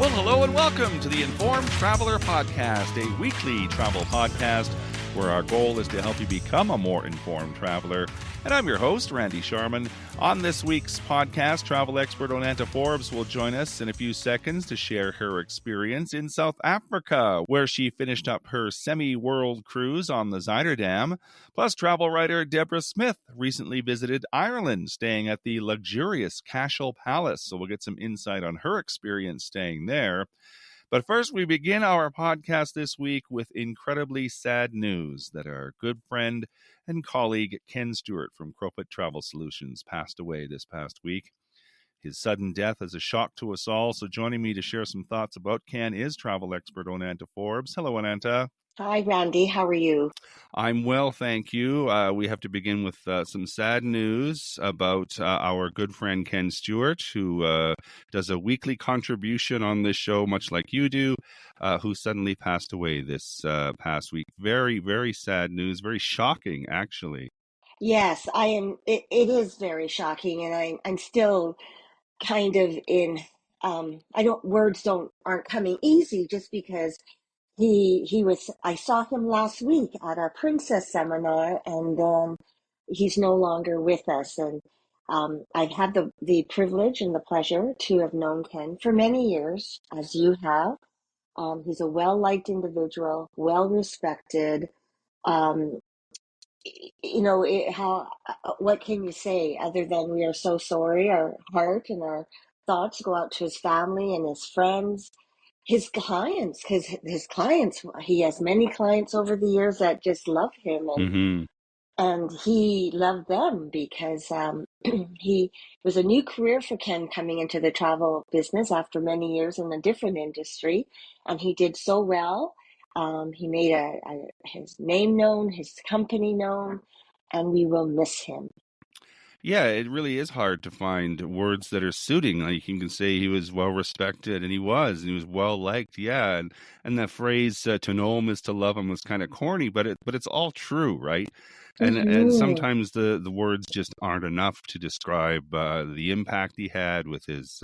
Well, hello and welcome to the Informed Traveler Podcast, a weekly travel podcast where our goal is to help you become a more informed traveler. And I'm your host, Randy Sharman. On this week's podcast, travel expert Onanta Forbes will join us in a few seconds to share her experience in South Africa, where she finished up her semi-world cruise on the Zuiderdam. Plus, travel writer Deborah Smith recently visited Ireland, staying at the luxurious Cashel Palace. So we'll get some insight on her experience staying there. But first, we begin our podcast this week with incredibly sad news that our good friend and colleague Ken Stewart from Cropit Travel Solutions passed away this past week. His sudden death is a shock to us all, so joining me to share some thoughts about Ken is travel expert Onanta Forbes. Hello, Onanta. Hi, Randy. How are you? I'm well, thank you. We have to begin with some sad news about our good friend Ken Stewart, who does a weekly contribution on this show, much like you do, who suddenly passed away this past week. Very, very sad news. Very shocking, actually. Yes, I am. It is very shocking, and I'm still kind of in. Words aren't coming easy just because he was. I saw him last week at our princess seminar, and then he's no longer with us. And I've had the privilege and the pleasure to have known Ken for many years, as you have. He's a well-liked individual, well-respected. Um, what can you say other than we are so sorry? Our heart and our thoughts go out to his family and his friends, his clients, because he has many clients over the years that just love him, and he loved them because he it was a new career for Ken coming into the travel business after many years in a different industry, and he did so well. He made his name known, his company known, and we will miss him. Yeah, it really is hard to find words that are suiting. Like you can say he was well respected, and he was well liked. Yeah, and that phrase "to know him is to love him" was kind of corny, but it's all true, right? And sometimes the words just aren't enough to describe the impact he had with his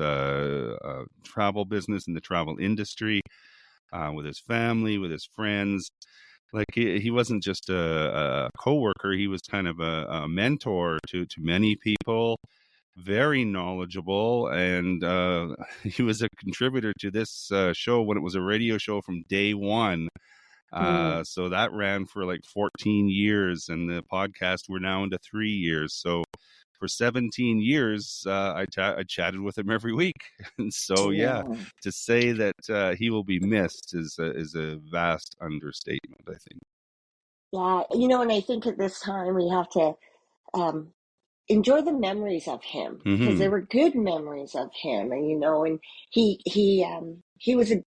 travel business and the travel industry, with his family, with his friends. Like he wasn't just a coworker; he was kind of a mentor to many people. Very knowledgeable, and he was a contributor to this show when it was a radio show from day one. So that ran for like 14 years, and the podcast we're now into 3 years. So for 17 years, I chatted with him every week. And so, yeah, to say that he will be missed is a vast understatement, I think. Yeah, and I think at this time we have to enjoy the memories of him because there were good memories of him, and he was a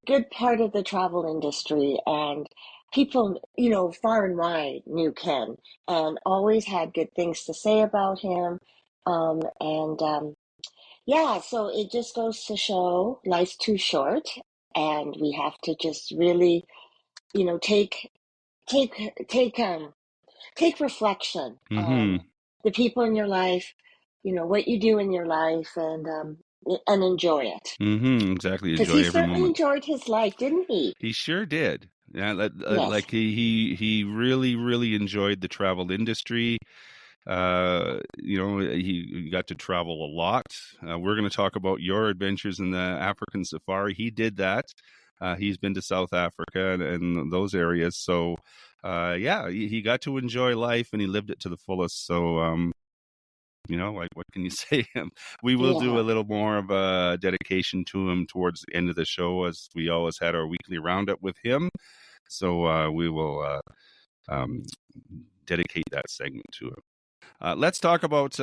good part of the travel industry, and people far and wide knew Ken and always had good things to say about him. Yeah, so it just goes to show life's too short, and we have to just really take take take reflection on the people in your life, what you do in your life, and enjoy it. Exactly. Because Enjoy he every certainly moment. enjoyed his life, didn't he? He sure did. Yeah, Yes. like he really, really enjoyed the travel industry. He got to travel a lot. We're going to talk about your adventures in the African safari. He did that. He's been to South Africa and those areas. So, he got to enjoy life and he lived it to the fullest. So, like what can you say? We will do a little more of a dedication to him towards the end of the show, as we always had our weekly roundup with him. So we will dedicate that segment to him. Let's talk about,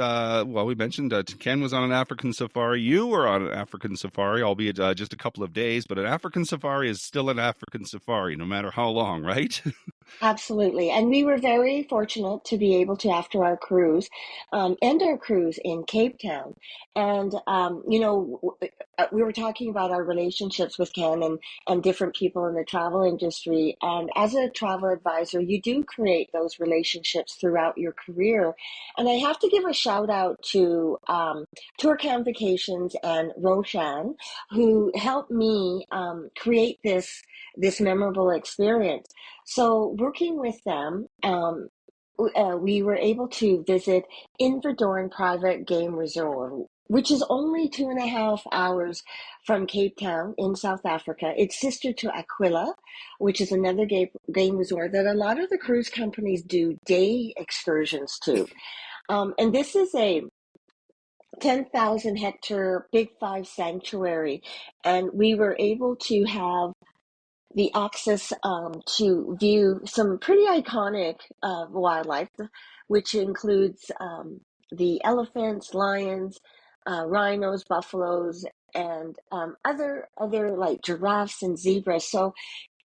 we mentioned Ken was on an African safari. You were on an African safari, albeit just a couple of days, but an African safari is still an African safari, no matter how long, right? Absolutely. And we were very fortunate to be able to, after our cruise, end our cruise in Cape Town. And, we were talking about our relationships with Ken and different people in the travel industry. And as a travel advisor, you do create those relationships throughout your career. And I have to give a shout out to Tour Cam Vacations and Roshan, who helped me create this memorable experience. So working with them, we were able to visit Inverdoorn Private Game Resort, which is only 2.5 hours from Cape Town in South Africa. It's sister to Aquila, which is another game resort that a lot of the cruise companies do day excursions to. And this is a 10,000 hectare Big Five sanctuary, and we were able to have the access to view some pretty iconic wildlife, which includes the elephants, lions, rhinos, buffaloes, and other like giraffes and zebras. So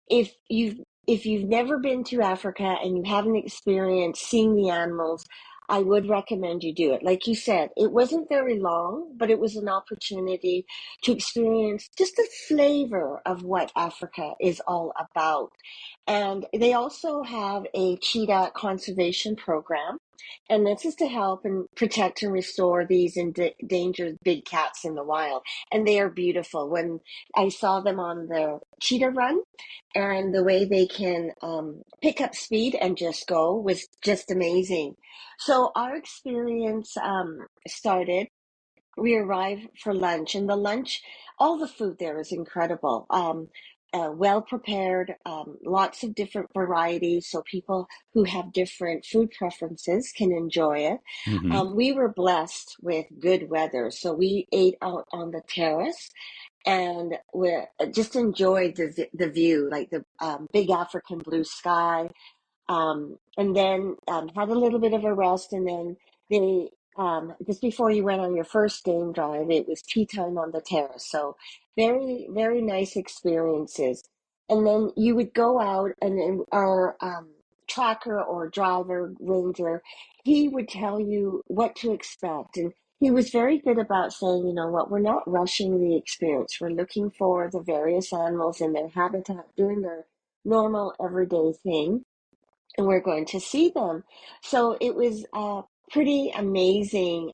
if you've never been to Africa and you haven't experienced seeing the animals, I would recommend you do it. Like you said, it wasn't very long, but it was an opportunity to experience just a flavor of what Africa is all about. And they also have a cheetah conservation program. And this is to help and protect and restore these endangered big cats in the wild. And they are beautiful. When I saw them on the cheetah run, and the way they can pick up speed and just go was just amazing. So our experience started. We arrived for lunch, and the lunch, all the food there is incredible. Well prepared, lots of different varieties, so people who have different food preferences can enjoy it. Hmm. We were blessed with good weather, so we ate out on the terrace and we just enjoyed the view, like the big African blue sky, and then had a little bit of a rest, and then they just before you went on your first game drive, it was tea time on the terrace. So very, very nice experiences. And then you would go out, and then our tracker or driver ranger, he would tell you what to expect, and he was very good about saying, you know what, we're not rushing the experience. We're looking for the various animals in their habitat, doing their normal everyday thing, and we're going to see them. So it was pretty amazing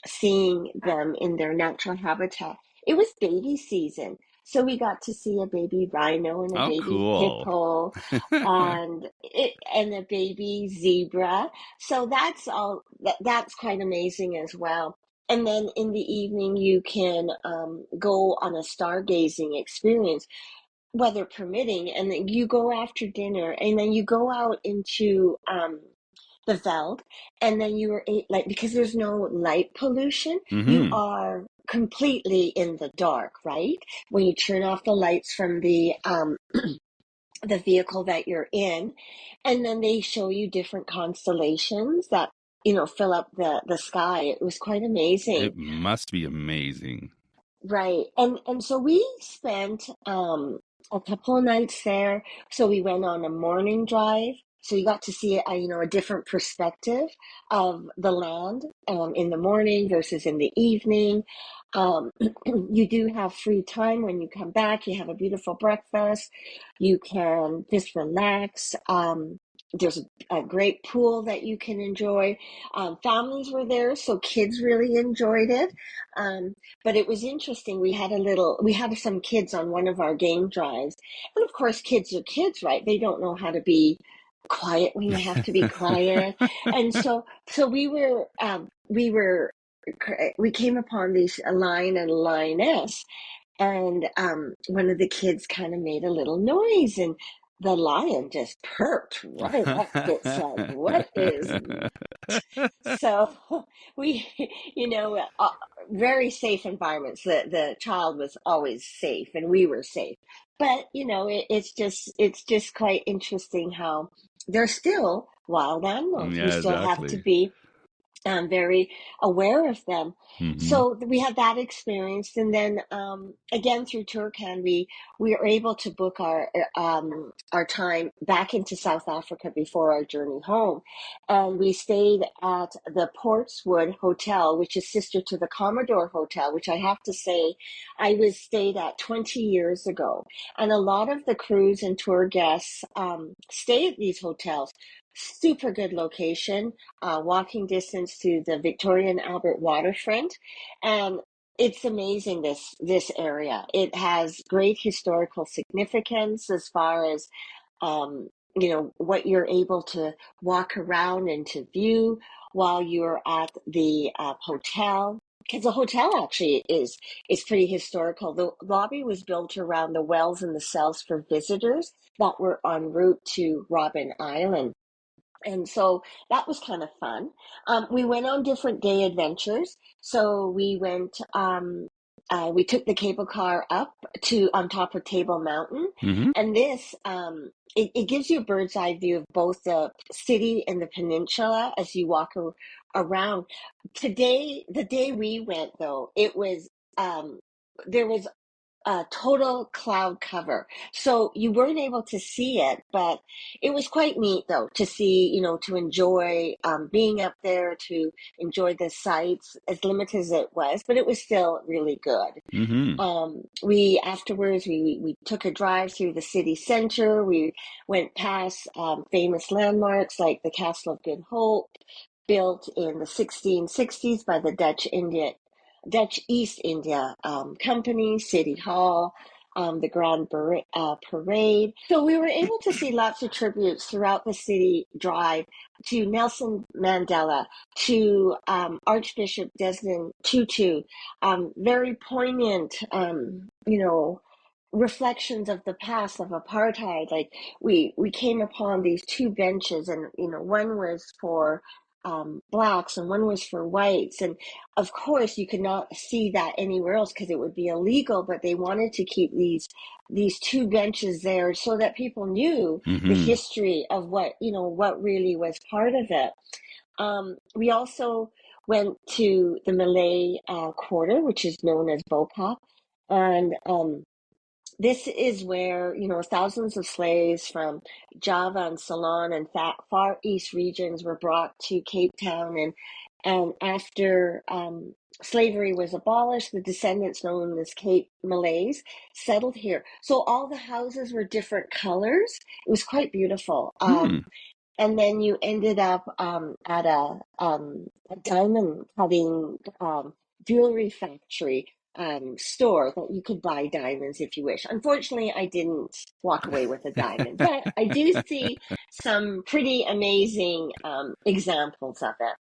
seeing them in their natural habitat. It was baby season, so we got to see a baby rhino and a Oh, baby cool. hippo, and a baby zebra. So that's all. That's quite amazing as well. And then in the evening, you can go on a stargazing experience, weather permitting, and then you go after dinner, and then you go out into the veld, and then you are like, because there's no light pollution, you Hmm. are completely in the dark, right? When you turn off the lights from the vehicle that you're in, and then they show you different constellations that fill up the sky. It was quite amazing. It must be amazing. Right. And so we spent a couple of nights there. So we went on a morning drive. So you got to see a different perspective of the land in the morning versus in the evening. Um, you do have free time when you come back. You have a beautiful breakfast. You can just relax. There's a great pool that you can enjoy. Families were there, so kids really enjoyed it. But it was interesting. We had some kids on one of our game drives. And of course, kids are kids, right? They don't know how to be quiet when you have to be quiet. And so we came upon these, a lion and a lioness, and one of the kids kind of made a little noise, and the lion just perked right up. It said, "What is?" So we, very safe environments. The child was always safe, and we were safe. But it's just quite interesting how they're still wild animals. We Yeah, still have to exactly. be very aware of them. Mhm. So we had that experience, and then again through Turkan, we were able to book our time back into South Africa before our journey home, and we stayed at the Portswood Hotel, which is sister to the Commodore Hotel, which I have to say I was stayed at 20 years ago, and a lot of the cruise and tour guests stay at these hotels. Super good location, walking distance to the Victoria and Albert waterfront, and it's amazing, this area. It has great historical significance as far as what you're able to walk around and to view while you're at the hotel. Because the hotel actually is pretty historical. The lobby was built around the wells and the cells for visitors that were en route to Robben Island, and so that was kind of fun. We went on different day adventures. So we took the cable car up to on top of Table Mountain, Mhm. and it gives you a bird's eye view of both the city and the peninsula as you walk around. The day we went though, it was there was total cloud cover. So you weren't able to see it, but it was quite neat though to see, to enjoy being up there, to enjoy the sights, as limited as it was, but it was still really good. Mhm. We afterwards we took a drive through the city center. We went past famous landmarks like the Castle of Good Hope, built in the 1660s by the Dutch East India Company, City Hall, the Parade. So we were able to see lots of tributes throughout the city drive to Nelson Mandela, to Archbishop Desmond Tutu, very poignant, reflections of the past of apartheid. Like we came upon these two benches, and one was for blacks and one was for whites, and of course you could not see that anywhere else because it would be illegal. But they wanted to keep these two benches there so that people knew the Mhm. history of what really was part of it. We also went to the Malay Quarter, which is known as Bopap, and this is where, thousands of slaves from Java and Ceylon and Far East regions were brought to Cape Town, and after slavery was abolished, the descendants known as Cape Malays settled here. So all the houses were different colors. It was quite beautiful. Hmm. And then you ended up at a diamond cutting jewelry factory store that you could buy diamonds if you wish. Unfortunately, I didn't walk away with a diamond, but I do see some pretty amazing examples of it.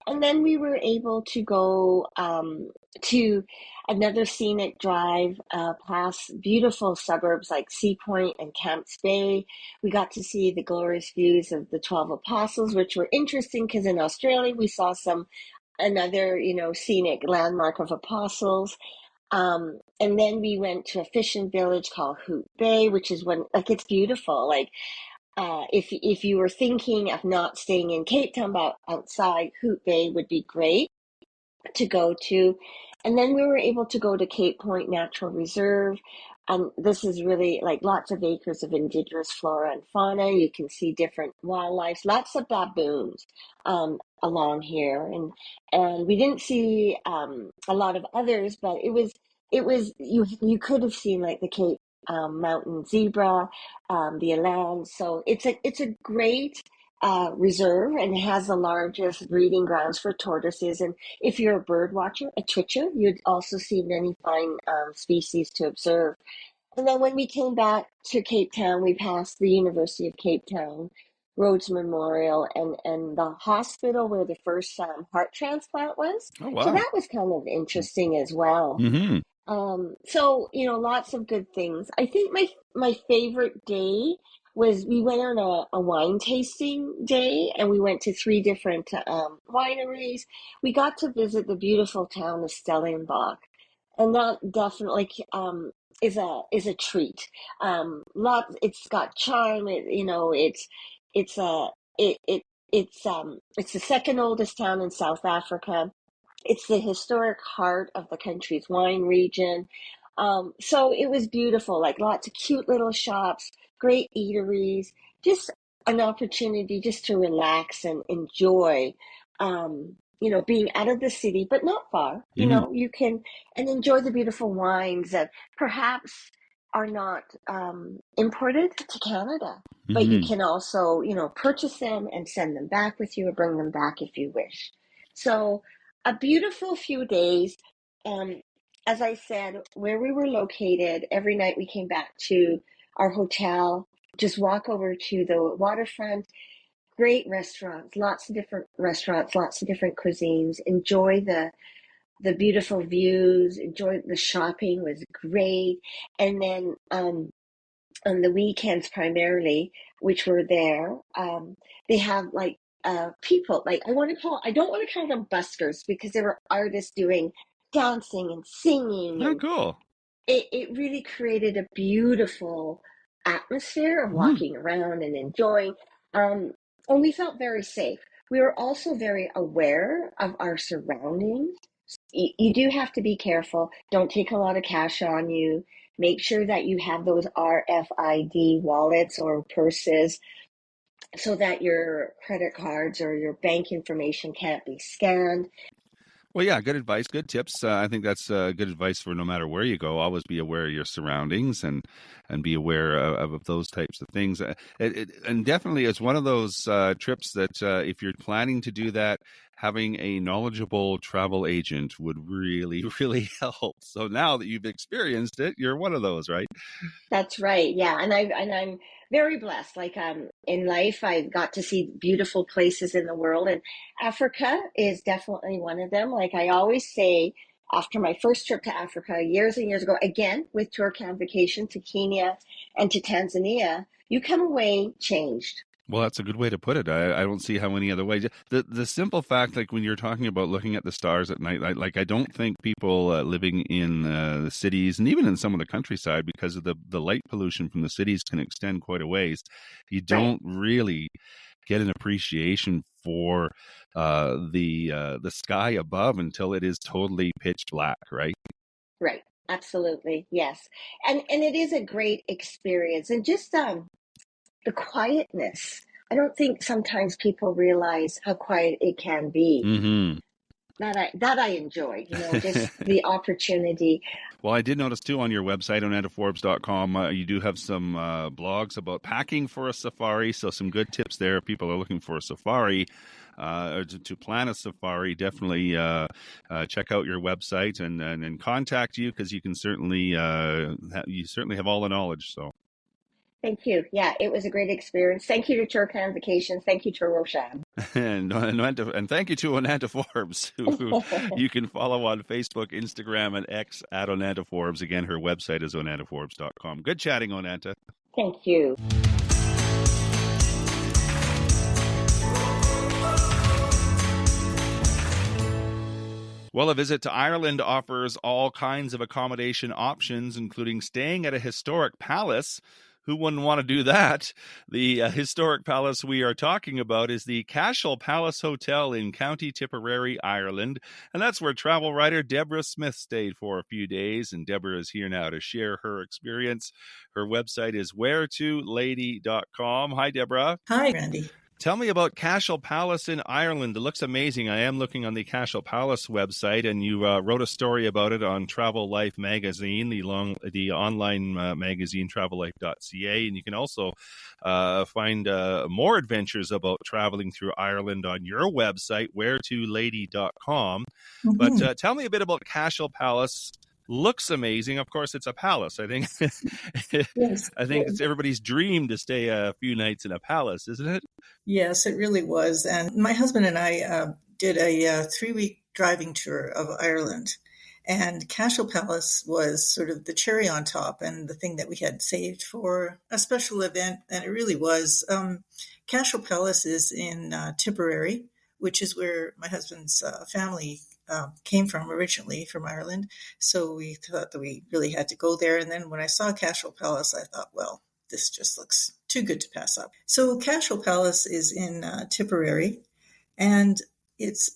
And then we were able to go to another scenic drive past beautiful suburbs like Sea Point and Camps Bay. We got to see the glorious views of the 12 Apostles, which were interesting because in Australia we saw another, scenic landmark of apostles. And then we went to a fishing village called Hoot Bay, which is like it's beautiful. Like if you were thinking of not staying in Cape Town, but outside, Hoot Bay would be great to go to. And then we were able to go to Cape Point Natural Reserve. And this is really like lots of acres of indigenous flora and fauna. You can see different wildlife, lots of baboons along here. And we didn't see a lot of others, but you could have seen like the Cape Mountain zebra, the eland. So it's a great reserve, and it has the largest breeding grounds for tortoises. And if you're a bird watcher, a twitcher, you'd also see many fine species to observe. And then when we came back to Cape Town, we passed the University of Cape Town, Rhodes Memorial, and the hospital where the first heart transplant was. Oh, So wow. that was kind of interesting as well. Mhm. So lots of good things. I think my favorite day was we went on a wine tasting day, and we went to three different wineries. We got to visit the beautiful town of Stellenbosch, and that definitely is a treat. It's got charm. It's a it It's the second oldest town in South Africa. It's the historic heart of the country's wine region. So it was beautiful, like lots of cute little shops, great eateries, just an opportunity just to relax and enjoy, being out of the city, but not far. Hmm. You can and enjoy the beautiful wines that perhaps are not imported to Canada, but you Hmm. can also, purchase them and send them back with you or bring them back if you wish. So a beautiful few days. Um, as I said, where we were located, every night we came back to our hotel, just walk over to the waterfront. Great restaurants, lots of different restaurants, lots of different cuisines. Enjoy the beautiful views. Enjoy the shopping was great, and then on the weekends primarily, which were there, they have like people like I don't want to call them buskers because there were artists doing dancing and singing, Oh, and cool. it really created a beautiful atmosphere of Mm. walking around and enjoying. Um, and we felt very safe. We were also very aware of our surroundings. You do have to be careful. Don't take a lot of cash on you. Make sure that you have those RFID wallets or purses so that your credit cards or your bank information can't be scanned. Well, yeah, good advice, good tips. I think that's good advice for no matter where you go. Always be aware of your surroundings and be aware of those types of things. And definitely, it's one of those trips that if you're planning to do that, having a knowledgeable travel agent would really, really help. So now that you've experienced it, you're one of those, right? That's right. Yeah. And I'm very blessed. Like in life I got to see beautiful places in the world, and Africa is definitely one of them. Like I always say, after my first trip to Africa years and years ago, again with Tour Vacation to Kenya and to Tanzania, you come away changed. Well, that's a good way to put it. I don't see how any other way. The simple fact, like when you're talking about looking at the stars at night, I don't think people living in the cities and even in some of the countryside, because of the light pollution from the cities can extend quite a ways. You Right. don't really get an appreciation for the sky above until it is totally pitch black, right? Right. Absolutely. Yes. And it is a great experience, and just the quietness. I don't think sometimes people realize how quiet it can be. Mm-hmm. That I enjoyed, just the opportunity. Well, I did notice too on your website on antiforbes.com, you do have some blogs about packing for a safari. So, some good tips there. If people are looking for a safari or to plan a safari, definitely check out your website and contact you, because you can certainly you certainly have all the knowledge. So, Thank you. Yeah, it was a great experience. Thank you to Turcan Vacations. Thank you to Roshan. and thank you to Onanta Forbes, who you can follow on Facebook, Instagram, and X at Onanta Forbes. Again, her website is onantaforbes.com. Good chatting, Onanta. Thank you. Well, a visit to Ireland offers all kinds of accommodation options, including staying at a historic palace. Who wouldn't want to do that? The historic palace we are talking about is the Cashel Palace Hotel in County Tipperary, Ireland. And that's where travel writer Deborah Smith stayed for a few days. And Deborah is here now to share her experience. Her website is wheretolady.com. Hi, Deborah. Hi, Randy. Tell me about Cashel Palace in Ireland. It looks amazing. I am looking on the Cashel Palace website, and you wrote a story about it on Travel Life magazine, the online magazine, travellife.ca. And you can also find more adventures about traveling through Ireland on your website, wheretolady.com. But Mm-hmm. tell me a bit about Cashel Palace. Looks amazing. Of course, it's a palace. I think Yes, I think it's everybody's dream to stay a few nights in a palace, isn't it? yes, it really was. And my husband and I did a 3-week driving tour of Ireland. And Cashel Palace was sort of the cherry on top and the thing that we had saved for a special event. And it really was. Cashel Palace is in Tipperary, which is where my husband's family came from originally, from Ireland. So we thought that we really had to go there. And then when I saw Cashel Palace, I thought, well, this just looks too good to pass up. So Cashel Palace is in Tipperary, and it's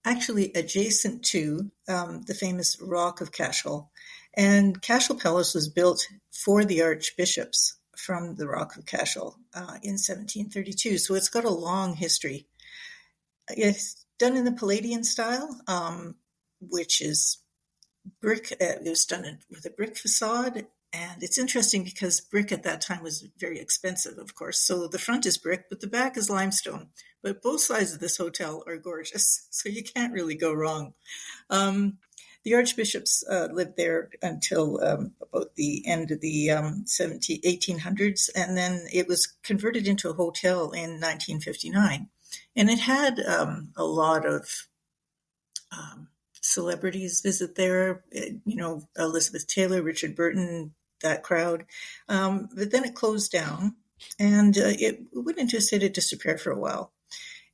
actually adjacent to the famous Rock of Cashel. And Cashel Palace was built for the archbishops from the Rock of Cashel in 1732. So it's got a long history. It's done in the Palladian style, which is brick. It was done with a brick facade. And it's interesting because brick at that time was very expensive, of course. So the front is brick, but the back is limestone. But both sides of this hotel are gorgeous, so you can't really go wrong. The archbishops lived there until about the end of the 1800s, and then it was converted into a hotel in 1959. And it had a lot of celebrities visit there, Elizabeth Taylor, Richard Burton, that crowd. But then it closed down, and it went into a state of disrepair for a while.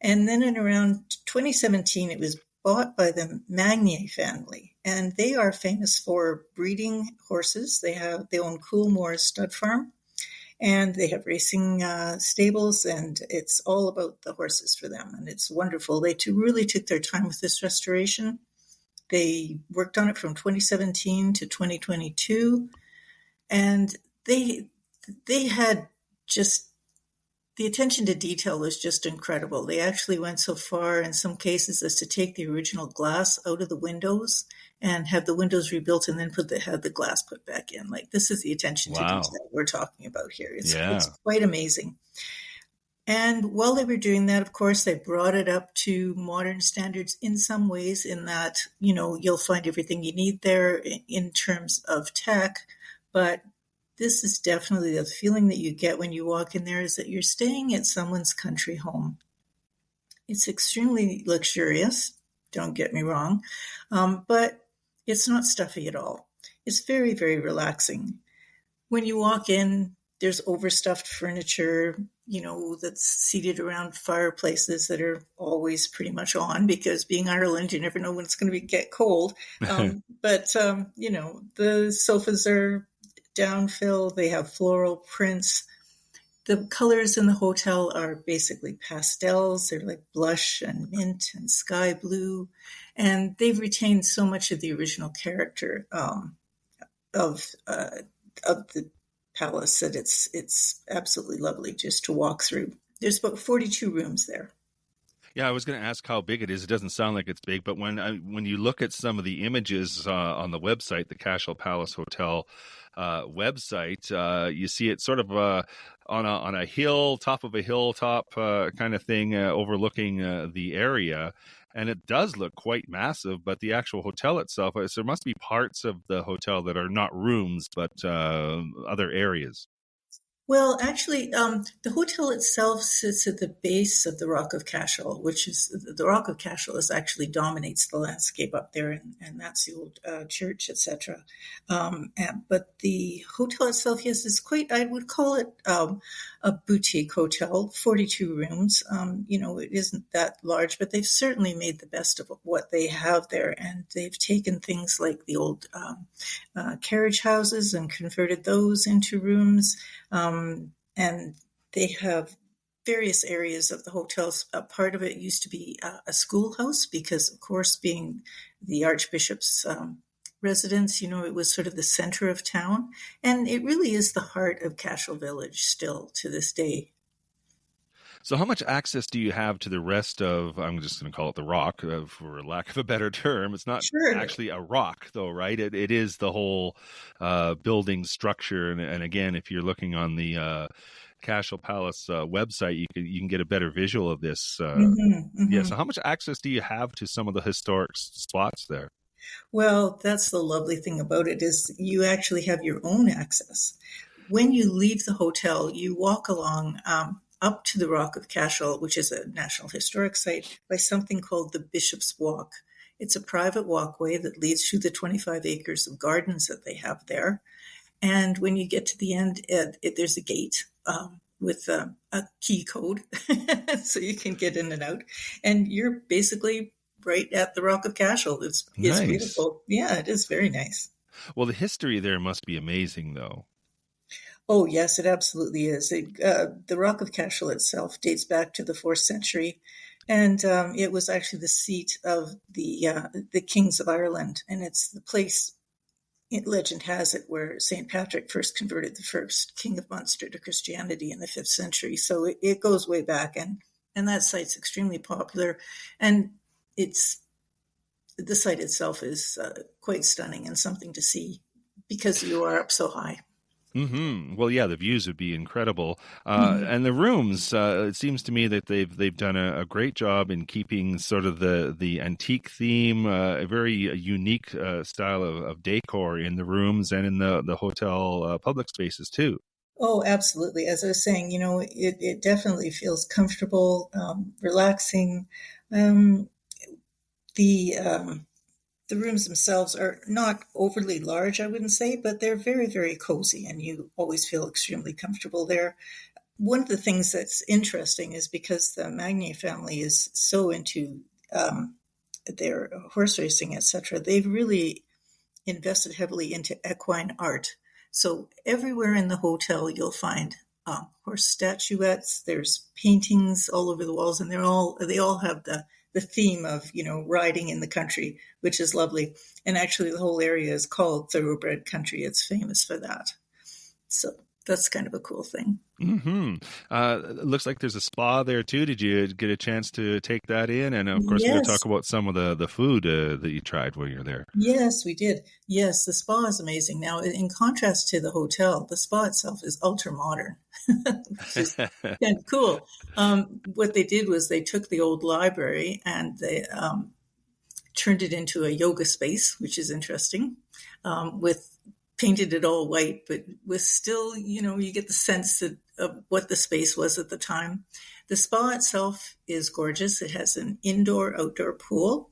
And then in around 2017, it was bought by the Magnier family, and they are famous for breeding horses. They own Coolmore Stud Farm, and they have racing stables, and it's all about the horses for them, and it's wonderful. They really took their time with this restoration. They worked on it from 2017 to 2022, and they had just the attention to detail was just incredible. They actually went so far in some cases as to take the original glass out of the windows and have the windows rebuilt and then have the glass put back in. Like, this is the attention to detail we're talking about here. It's quite amazing. And while they were doing that, of course, they brought it up to modern standards in some ways, in that, you'll find everything you need there in terms of tech. But this is definitely the feeling that you get when you walk in there, is that you're staying at someone's country home. It's extremely luxurious, don't get me wrong, but it's not stuffy at all. It's very, very relaxing. When you walk in, there's overstuffed furniture, that's seated around fireplaces that are always pretty much on, because being Ireland, you never know when it's going to get cold. But the sofas are downfill. They have floral prints. The colors in the hotel are basically pastels. They're like blush and mint and sky blue. And they've retained so much of the original character of the palace that it's absolutely lovely just to walk through. There's about 42 rooms there. Yeah, I was going to ask how big it is. It doesn't sound like it's big, but when you look at some of the images on the website, the Cashel Palace Hotel website, you see it sort of on a hill, top of a hilltop kind of thing, overlooking the area. And it does look quite massive, but the actual hotel itself, so there must be parts of the hotel that are not rooms, but other areas. Well, actually, the hotel itself sits at the base of the Rock of Cashel, which is the Rock of Cashel actually dominates the landscape up there, and that's the old church, etc. But the hotel itself, yes, is quite, I would call it a boutique hotel, 42 rooms. It isn't that large, but they've certainly made the best of what they have there, and they've taken things like the old carriage houses and converted those into rooms. And they have various areas of the hotels. Part of it used to be a schoolhouse because, of course, being the Archbishop's residence, it was sort of the center of town. And it really is the heart of Cashel Village still to this day. So how much access do you have to the rest of, I'm just going to call it the Rock, for lack of a better term? It's not actually a rock, though, right? It is the whole building structure. And again, if you're looking on the Cashel Palace website, you can get a better visual of this. Yeah, so how much access do you have to some of the historic spots there? Well, that's the lovely thing about it, is you actually have your own access. When you leave the hotel, you walk along up to the Rock of Cashel, which is a National Historic Site, by something called the Bishop's Walk. It's a private walkway that leads through the 25 acres of gardens that they have there. And when you get to the end, there's a gate with a key code, so you can get in and out. And you're basically right at the Rock of Cashel. It's nice. Beautiful. Yeah, it is very nice. Well, the history there must be amazing, though. Oh, yes, it absolutely is. The Rock of Cashel itself dates back to the 4th century, and it was actually the seat of the kings of Ireland, and it's the place. Legend has it where St. Patrick first converted the first king of Munster to Christianity in the 5th century. So it goes way back, and that site's extremely popular, and it's the site itself is quite stunning and something to see because you are up so high. Well, yeah, the views would be incredible, Mhm. and the rooms. It seems to me that they've done a great job in keeping sort of the antique theme, a very unique style of decor in the rooms and in the hotel public spaces too. Oh, absolutely. As I was saying, it definitely feels comfortable, relaxing. Um, the rooms themselves are not overly large, I wouldn't say, but they're very, very cozy, and you always feel extremely comfortable there. One of the things that's interesting is because the Magnier family is so into their horse racing, etc., they've really invested heavily into equine art. So everywhere in the hotel, you'll find horse statuettes. There's paintings all over the walls, and they all have the theme of riding in the country, which is lovely. And actually, the whole area is called Thoroughbred Country. It's famous for that. So that's kind of a cool thing. hmm It looks like there's a spa there too. Did you get a chance to take that in? And of course, we got to talk Yes, about some of the food that you tried while you're there. yes, we did. Yes, the spa is amazing. Now, in contrast to the hotel, the spa itself is ultra modern, which is kind of cool. What they did was they took the old library and they turned it into a yoga space, which is interesting. With painted it all white, but with still, you get the sense of what the space was at the time. The spa itself is gorgeous. It has an indoor outdoor pool.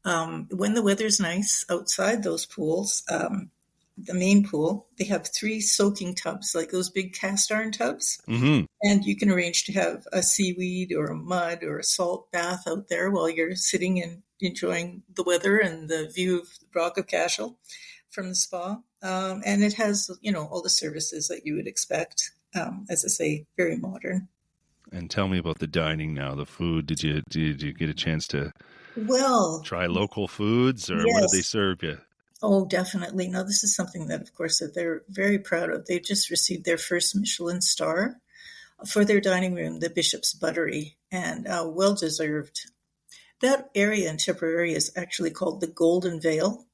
When the weather's nice outside those pools, the main pool, they have 3 soaking tubs, like those big cast iron tubs. hmm And you can arrange to have a seaweed or a mud or a salt bath out there while you're sitting and enjoying the weather and the view of the Rock of Cashel from the spa. And it has, all the services that you would expect. As I say, very modern. And tell me about the dining now, the food. Did you get a chance to Well, try local foods, or what did they yes. serve you? Oh, definitely. Now, this is something that, of course, that they're very proud of. They've just received their first Michelin star for their dining room, the Bishop's Buttery, and well deserved. That area in Tipperary is actually called the Golden Vale,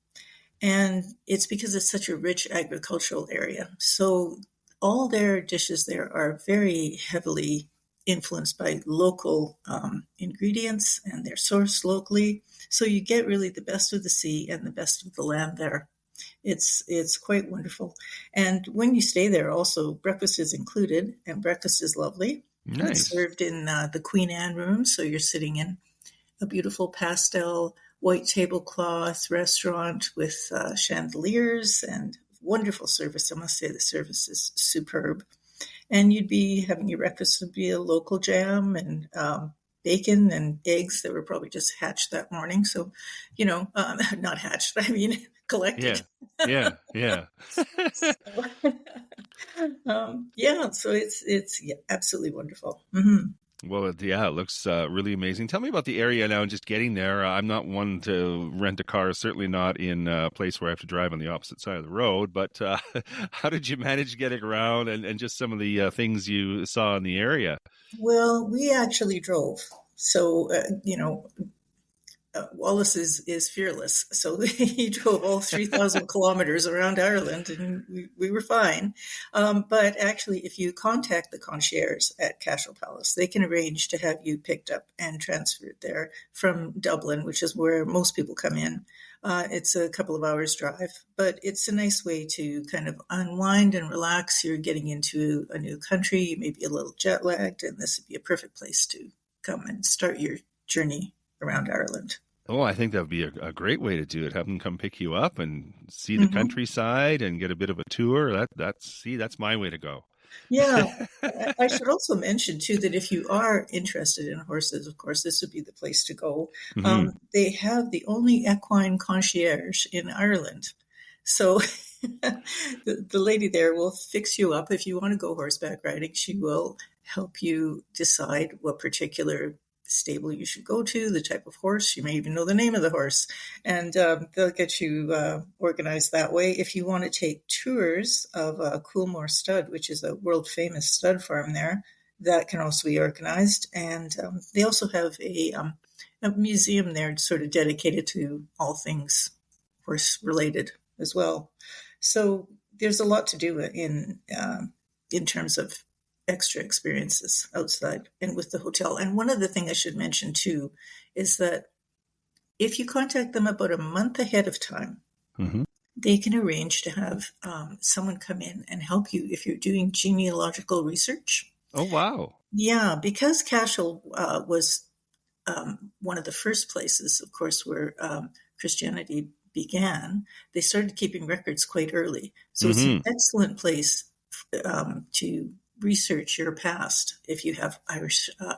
and it's because it's such a rich agricultural area. So all their dishes there are very heavily influenced by local ingredients, and they're sourced locally. So you get really the best of the sea and the best of the land there. It's quite wonderful. And when you stay there, also breakfast is included, and breakfast is lovely. It's Nice. served in the Queen Anne room, so you're sitting in a beautiful pastel white tablecloth restaurant with chandeliers and wonderful service. I must say the service is superb. And you'd be having your breakfast would be a local jam and bacon and eggs that were probably just hatched that morning. So, not hatched, I mean collected. Yeah. Yeah. Yeah. So, yeah, so it's yeah, absolutely wonderful. Hmm. Well, yeah, it looks really amazing. Tell me about the area now and just getting there. I'm not one to rent a car, certainly not in a place where I have to drive on the opposite side of the road. But how did you manage getting around and just some of the things you saw in the area? Well, we actually drove. So, Wallace is fearless. So he drove all 3,000 kilometers around Ireland and we were fine. But actually, if you contact the concierge at Cashel Palace, they can arrange to have you picked up and transferred there from Dublin, which is where most people come in. It's a couple of hours drive, but it's a nice way to kind of unwind and relax. You're getting into a new country, you may be a little jet lagged, and this would be a perfect place to come and start your journey around Ireland. Oh, I think that would be a great way to do it. Have them come pick you up and see the Hmm. countryside and get a bit of a tour. That's my way to go. Yeah, I should also mention too that if you are interested in horses, of course, this would be the place to go. hmm They have the only equine concierge in Ireland. So the lady there will fix you up. If you want to go horseback riding, she will help you decide what particular stable you should go to, the type of horse. You may even know the name of the horse, and they'll get you organized that way. If you want to take tours of Coolmore Stud, which is a world famous stud farm there, that can also be organized. And they also have a museum there sort of dedicated to all things horse related as well. So there's a lot to do in terms of extra experiences outside and with the hotel. And one other thing I should mention too is that if you contact them about a month ahead of time, Mm-hmm. they can arrange to have someone come in and help you if you're doing genealogical research. Oh, wow. Yeah, because Cashel was one of the first places, of course, where Christianity began, they started keeping records quite early. So it's an Mm-hmm. excellent place to research your past if you have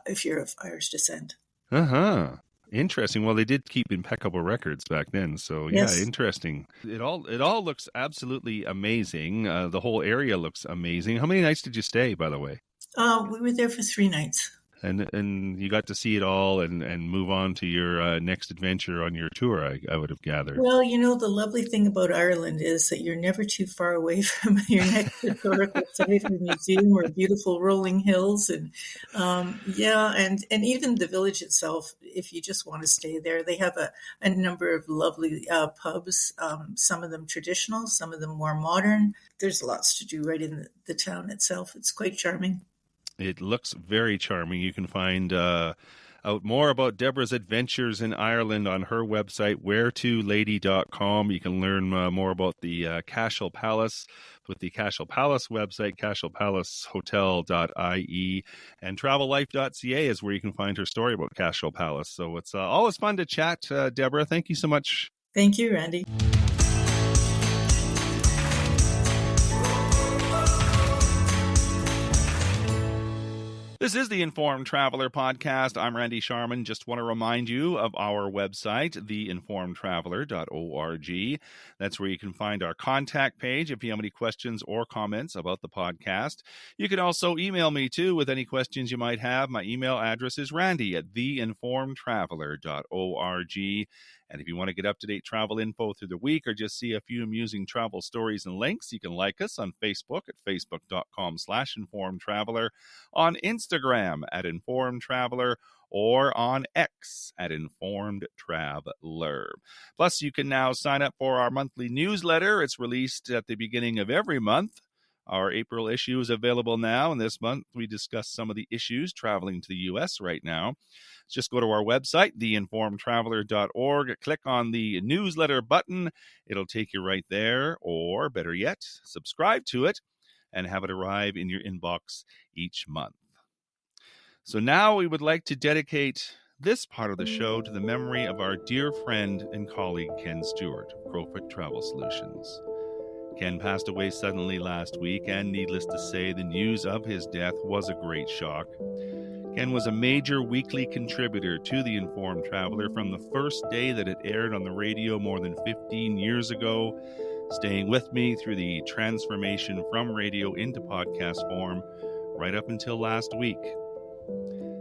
if you're of Irish descent. Uh-huh. Interesting. Well, they did keep impeccable records back then, so yeah, Yes, interesting. It all looks absolutely amazing. The whole area looks amazing. How many nights did you stay, by the way? we were there for 3 nights. And you got to see it all and move on to your next adventure on your tour, I would have gathered. Well, the lovely thing about Ireland is that you're never too far away from your next historical site or museum or beautiful rolling hills. And and even the village itself, if you just want to stay there, they have a number of lovely pubs, some of them traditional, some of them more modern. There's lots to do right in the town itself. It's quite charming. It looks very charming. You can find out more about Deborah's adventures in Ireland on her website, wheretolady.com. You can learn more about the Cashel Palace with the Cashel Palace website, cashelpalacehotel.ie, and travellife.ca is where you can find her story about Cashel Palace. So it's always fun to chat, Deborah. Thank you so much. Thank you, Randy. This is the Informed Traveler Podcast. I'm Randy Sharman. Just want to remind you of our website, theinformedtraveler.org. That's where you can find our contact page if you have any questions or comments about the podcast. You can also email me, too, with any questions you might have. My email address is randy@theinformedtraveler.org. And if you want to get up-to-date travel info through the week or just see a few amusing travel stories and links, you can like us on Facebook at facebook.com/informedtraveler, on Instagram at informedtraveler, or on X at informedtraveler. Plus, you can now sign up for our monthly newsletter. It's released at the beginning of every month. Our April issue is available now, and this month we discuss some of the issues traveling to the U.S. right now. Just go to our website, theinformedtraveler.org, click on the newsletter button. It'll take you right there, or better yet, subscribe to it and have it arrive in your inbox each month. So now we would like to dedicate this part of the show to the memory of our dear friend and colleague Ken Stewart of Crowfoot Travel Solutions. Ken passed away suddenly last week, and needless to say, the news of his death was a great shock. Ken was a major weekly contributor to The Informed Traveler from the first day that it aired on the radio more than 15 years ago, staying with me through the transformation from radio into podcast form right up until last week.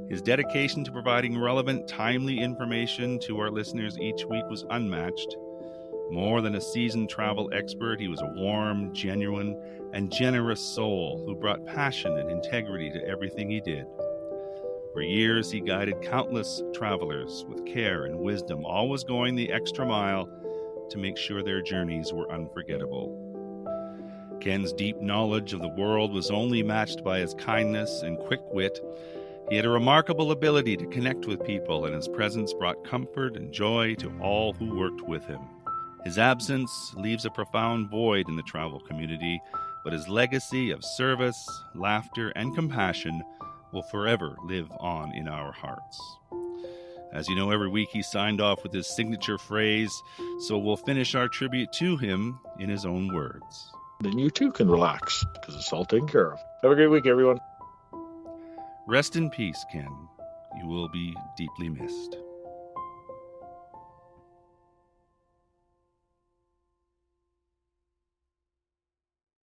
His dedication to providing relevant, timely information to our listeners each week was unmatched. More than a seasoned travel expert, he was a warm, genuine, and generous soul who brought passion and integrity to everything he did. For years, he guided countless travelers with care and wisdom, always going the extra mile to make sure their journeys were unforgettable. Ken's deep knowledge of the world was only matched by his kindness and quick wit. He had a remarkable ability to connect with people, and his presence brought comfort and joy to all who worked with him. His absence leaves a profound void in the travel community, but his legacy of service, laughter, and compassion will forever live on in our hearts. As you know, every week he signed off with his signature phrase, so we'll finish our tribute to him in his own words. Then you too can relax, because it's all taken care of. Have a great week, everyone. Rest in peace, Ken. You will be deeply missed.